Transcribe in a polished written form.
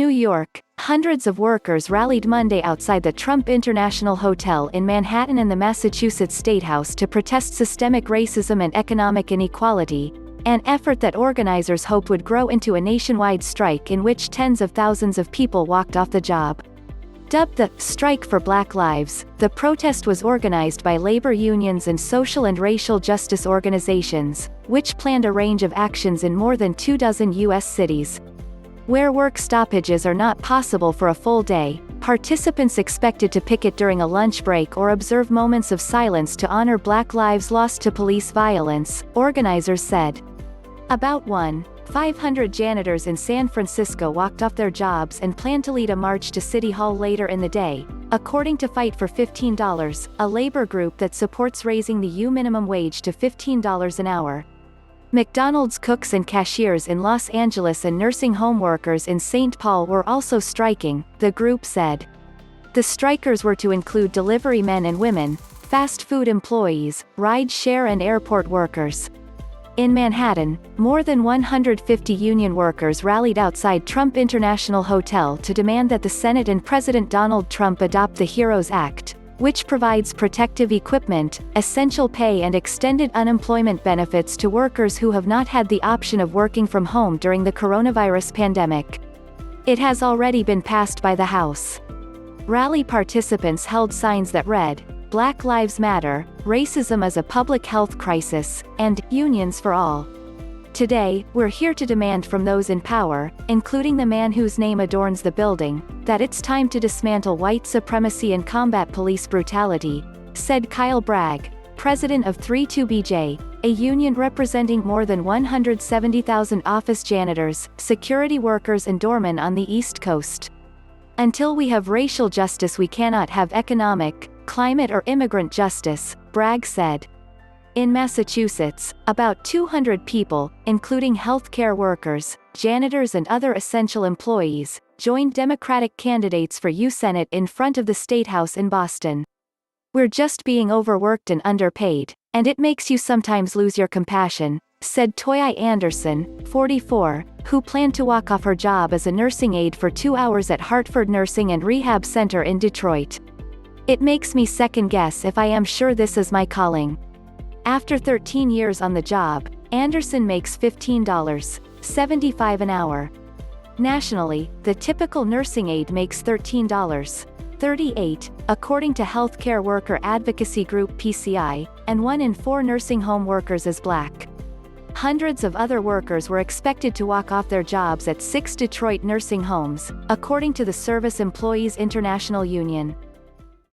New York, hundreds of workers rallied Monday outside the Trump International Hotel in Manhattan and the Massachusetts State House to protest systemic racism and economic inequality, an effort that organizers hoped would grow into a nationwide strike in which tens of thousands of people walked off the job. Dubbed the "Strike for Black Lives," the protest was organized by labor unions and social and racial justice organizations, which planned a range of actions in more than 24 U.S. cities. Where work stoppages are not possible for a full day, participants expected to picket during a lunch break or observe moments of silence to honor Black lives lost to police violence, organizers said. About 1,500 janitors in San Francisco walked off their jobs and plan to lead a march to City Hall later in the day, according to Fight for $15, a labor group that supports raising the U minimum wage to $15 an hour. McDonald's cooks and cashiers in Los Angeles and nursing home workers in St. Paul were also striking, the group said. The strikers were to include delivery men and women, fast food employees, ride-share and airport workers. In Manhattan, more than 150 union workers rallied outside Trump International Hotel to demand that the Senate and President Donald Trump adopt the HEROES Act, which provides protective equipment, essential pay and extended unemployment benefits to workers who have not had the option of working from home during the coronavirus pandemic. It has already been passed by the House. Rally participants held signs that read, "Black Lives Matter, Racism is a Public Health Crisis," and "Unions for All." Today, we're here to demand from those in power, including the man whose name adorns the building, that it's time to dismantle white supremacy and combat police brutality, said Kyle Bragg, president of 32BJ, a union representing more than 170,000 office janitors, security workers and doormen on the East Coast. Until we have racial justice, we cannot have economic, climate or immigrant justice, Bragg said. In Massachusetts, about 200 people, including healthcare workers, janitors and other essential employees, joined Democratic candidates for U Senate in front of the State House in Boston. "We're just being overworked and underpaid, and it makes you sometimes lose your compassion," said Toya Anderson, 44, who planned to walk off her job as a nursing aide for 2 hours at Hartford Nursing and Rehab Center in Detroit. "It makes me second-guess if I am sure this is my calling." After 13 years on the job, Anderson makes $15.75 an hour. Nationally, the typical nursing aide makes $13.38, according to healthcare worker advocacy group PCI, and 1 in 4 nursing home workers is Black. Hundreds of other workers were expected to walk off their jobs at 6 Detroit nursing homes, according to the Service Employees International Union.